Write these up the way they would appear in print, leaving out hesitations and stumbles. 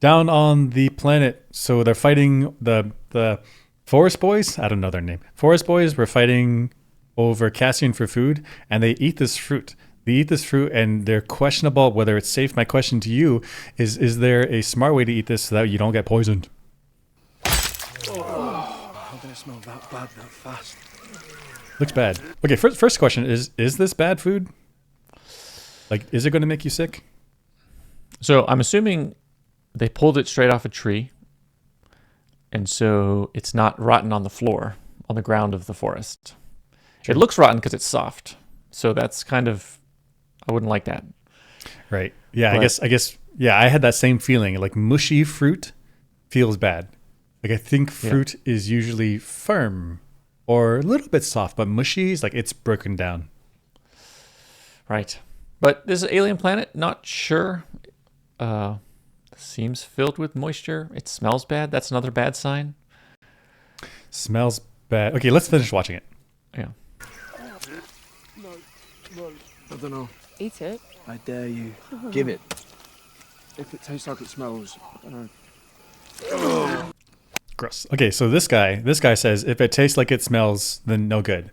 Down on the planet, so they're fighting the forest boys. I don't know their name. Forest boys were fighting over Cassian for food, and they eat this fruit. They eat this fruit, and they're questionable whether it's safe. My question to you is there a smart way to eat this so that you don't get poisoned? How can it smell that bad that fast? Looks bad. Okay, first question is this bad food? Like, is it going to make you sick? So I'm assuming they pulled it straight off a tree, and so it's not rotten on the floor, on the ground of the forest. Sure. It looks rotten because it's soft. So that's kind of, I wouldn't like that. Right. Yeah, I guess. Yeah, I had that same feeling. Like mushy fruit feels bad. Like I think fruit is usually firm or a little bit soft, but mushy is like it's broken down. Right. But this is an alien planet, not sure. Seems filled with moisture. It smells bad. That's another bad sign. Smells bad. Okay, let's finish watching it. Yeah. No, I don't know. Eat it. I dare you. Give it. If it tastes like it smells, Gross. Okay, so this guy says if it tastes like it smells, then no good.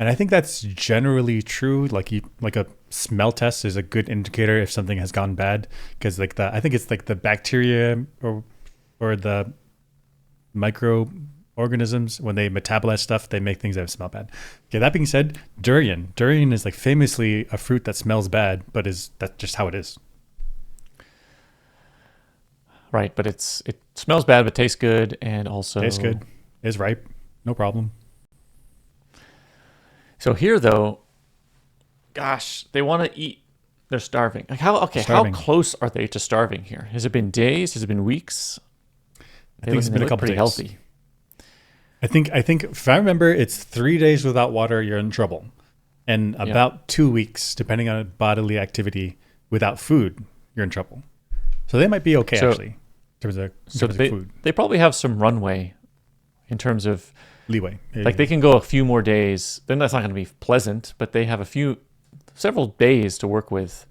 And I think that's generally true. Like a smell test is a good indicator if something has gone bad, because I think it's like the bacteria or the microorganisms, when they metabolize stuff, they make things that smell bad. Okay, that being said, durian is like famously a fruit that smells bad, but that's just how it is. Right, but it smells bad but tastes good, and also Tastes good, is ripe, no problem. So here, though, gosh, they want to eat. They're starving. Like how close are they to starving here? Has it been days? Has it been weeks? I think it's been a couple pretty days. Healthy. I think if I remember, it's 3 days without water, you're in trouble, and about 2 weeks, depending on bodily activity, without food, you're in trouble. So they might be okay actually, in terms of food. They probably have some runway in terms of Leeway. Like they can go a few more days. Then that's not going to be pleasant, but they have several days to work with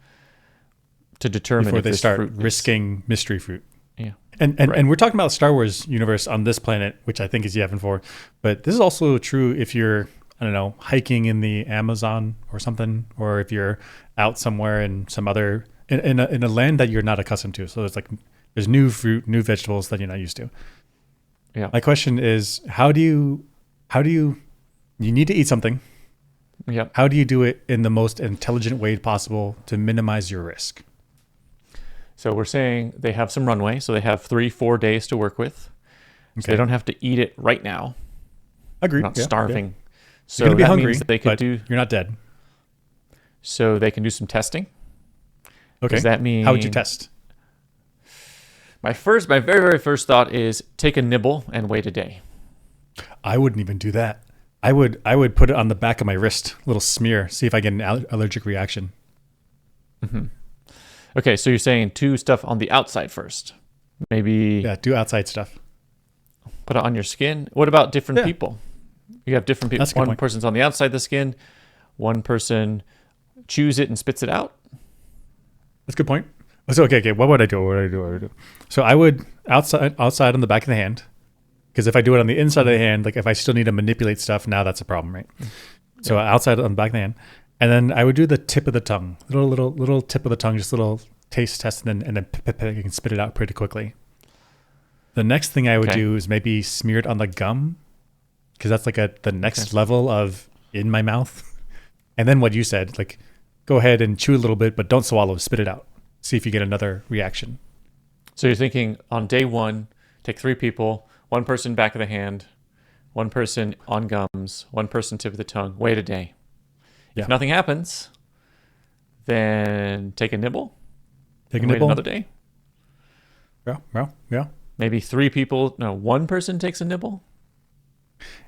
to determine before if they this start fruit risking mystery fruit. Yeah. And we're talking about Star Wars universe on this planet, which I think is Yavin 4. But this is also true if you're, I don't know, hiking in the Amazon or something, or if you're out somewhere in some other in a land that you're not accustomed to. So there's new fruit, new vegetables that you're not used to. Yeah. My question is, how do you need to eat something? Yeah. How do you do it in the most intelligent way possible to minimize your risk? So we're saying they have some runway, so they have 3-4 days to work with. Okay. So they don't have to eat it right now. Agreed. They're not starving. Yeah. So you're gonna be hungry, means that they could you're not dead. So they can do some testing. Okay. Does that mean? How would you test? My very, very first thought is take a nibble and wait a day. I wouldn't even do that. I would put it on the back of my wrist, little smear, see if I get an allergic reaction. Mm-hmm. Okay, so you're saying stuff on the outside first. Maybe do outside stuff. Put it on your skin. What about different people? You have different people. One person's on the outside of the skin. One person chews it and spits it out. That's a good point. So okay. What would I do? So I would outside on the back of the hand, because if I do it on the inside of the hand, like if I still need to manipulate stuff, now that's a problem, right? Yeah. So outside on the back of the hand, and then I would do the tip of the tongue, little tip of the tongue, just a little taste test, and then you can spit it out pretty quickly. The next thing I would do is maybe smear it on the gum, because that's like the next level of in my mouth. And then what you said, like go ahead and chew a little bit, but don't swallow, spit it out. See if you get another reaction. So you're thinking on day 1, take 3 people, 1 person back of the hand, 1 person on gums, 1 person tip of the tongue, wait a day. Yeah. If nothing happens, then take a nibble. Wait another day. Yeah. Maybe 1 person takes a nibble.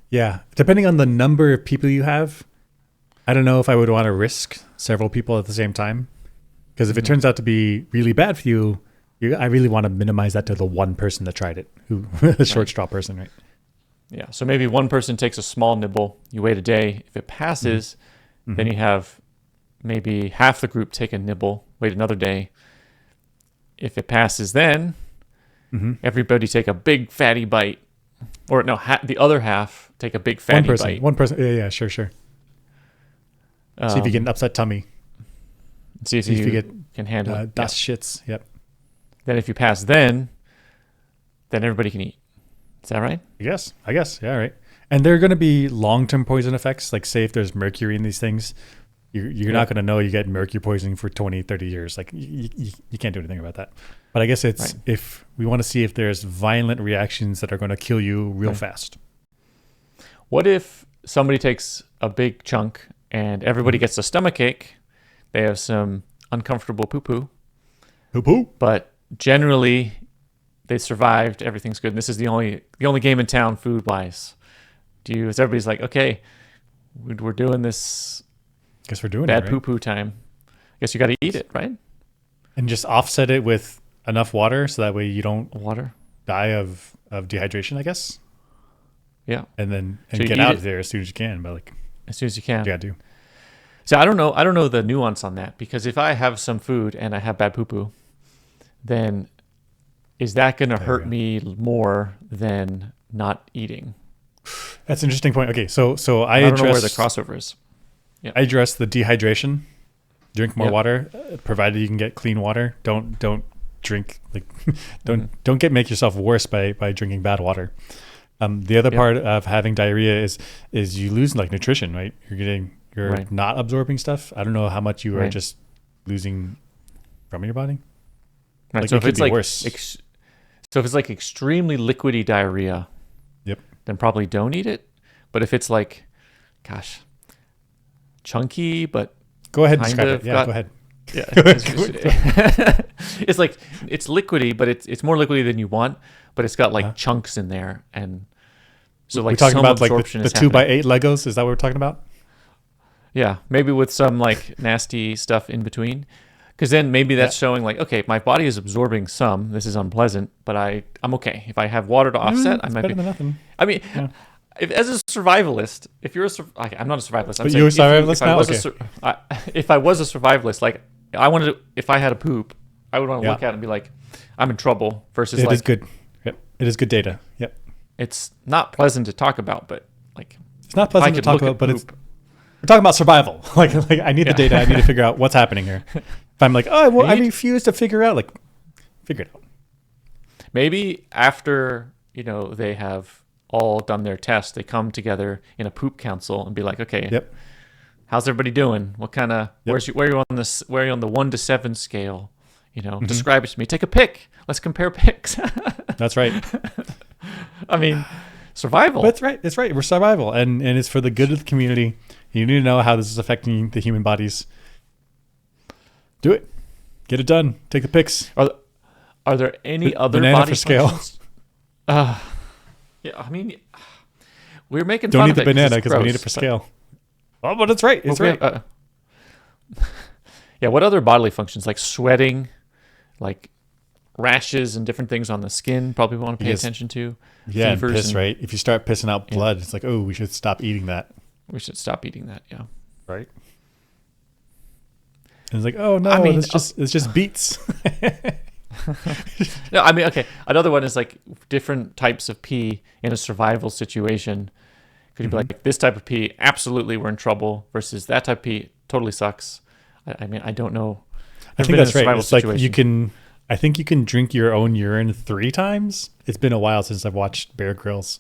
Yeah. Depending on the number of people you have, I don't know if I would want to risk several people at the same time. Because if it turns out to be really bad for you, I really want to minimize that to the 1 person that tried it, the short straw person, right? Yeah. So maybe 1 person takes a small nibble. You wait a day. If it passes, then you have maybe half the group take a nibble, wait another day. If it passes, then everybody take a big fatty bite, or no, the other half take a big fatty bite. One person. Yeah, sure. See if you get an upset tummy. See if you can handle it. Das shits. Yep. Then if you pass, then everybody can eat. Is that right? I guess. Yeah, right. And there are going to be long-term poison effects. Like, say if there's mercury in these things, you're not going to know you get mercury poisoning for 20, 30 years. Like, you can't do anything about that. But I guess it's Right. if we want to see if there's violent reactions that are going to kill you real fast. What if somebody takes a big chunk and everybody gets a stomach ache? They have some uncomfortable poo-poo, but generally they survived. Everything's good. And this is the only game in town food-wise. Everybody's like, okay, we're doing this. Guess we're doing bad it, right? poo-poo time. Guess you got to eat it, right? And just offset it with enough water so that way you don't Water. die of dehydration, I guess. Yeah. And So you get eat out it of there as soon as you can. But like, as soon as you can. you got to do. So I don't know the nuance on that, because if I have some food and I have bad poo-poo, then is that going to hurt me more than not eating? That's an interesting point. Okay, so I don't know where the address crossover is. Yeah. I address the dehydration. Drink more Yep. water, provided you can get clean water. Don't drink like don't make yourself worse by drinking bad water. The other part of having diarrhea is you lose like nutrition, right? You're Right. not absorbing stuff. I don't know how much you are Right. just losing from your body. Right. Like, So it if could it's be like worse. so if it's like extremely liquidy diarrhea, Yep. then probably don't eat it. But if it's like, gosh, chunky but Go ahead and kind describe of it. Yeah, got- go ahead. yeah, Go ahead. it's like it's liquidy, but it's more liquidy than you want. But it's got like chunks in there, and so like We're talking some about like absorption the is 2x8 Legos. Is that what we're talking about? Yeah, maybe with some like nasty stuff in between. Because then maybe that's showing like, okay, my body is absorbing some. This is unpleasant, but I'm okay. If I have water to offset, I It's might better be. than nothing. I mean, as a survivalist, if you're I'm not a survivalist. I'm But saying you're a if you- survivalist if I now? was Okay. if I was a survivalist, like I wanted to, if I had a poop, I would want to Yeah. look at it and be like, I'm in trouble. Versus It like, is good. Yep. It is good data. Yep. it's not pleasant to talk about, but like, It's not I pleasant to could talk look at about, but it's poop. we're talking about survival. Like I need the data. I need to figure out what's happening here. If I'm like, oh, I refuse to figure out, like, figure it out. Maybe after, they have all done their tests, they come together in a poop council and be like, okay, Yep. how's everybody doing? What kind of, Yep. where are you on this, where are you on the 1 to 7 scale? Mm-hmm. Describe it to me. Take a pick. Let's compare picks. That's right. I mean, survival. That's right. It's right. We're survival, and it's for the good of the community. You need to know how this is affecting the human bodies. Do it. Get it done. Take the pics. Are there any other banana body for scale. functions? Yeah, I mean, we're making Don't fun need of the it 'cause banana it's because we need it gross, for but- scale. Oh, but it's right. It's Well, right. Yeah, what other bodily functions like sweating, like rashes and different things on the skin? Probably want to pay Yes. attention to. Yeah, and Fevers piss, and- right? If you start pissing out blood, it's like, oh, we should stop eating that. We should stop eating that. Yeah. Right. And it's like, oh no, I mean, it's just beets. No, I mean, okay. Another one is like different types of pee in a survival situation. Could you be like, this type of pee, absolutely, we're in trouble, versus that type of pee, totally sucks. I mean, I don't know. I Never think been in that's a right. survival It's like situation. you can. I think you can drink your own urine 3 times. It's been a while since I've watched Bear Grylls,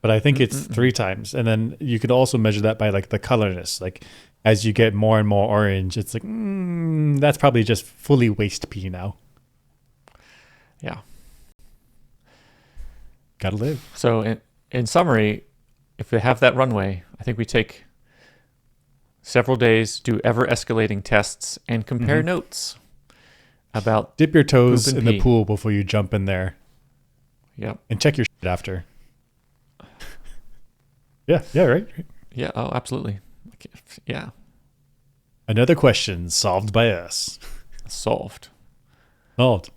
but I think it's 3 times. And then you could also measure that by like the colorness. Like as you get more and more orange, it's like that's probably just fully waste pee now. Yeah. Gotta live. So in summary, if we have that runway, I think we take several days, do ever escalating tests, and compare notes about. Dip your toes Poop and in the pee. pool before you jump in there, Yep. and check your shit after. Yeah. Right. Yeah. Oh, absolutely. Yeah. Another question solved by us. Solved. Solved.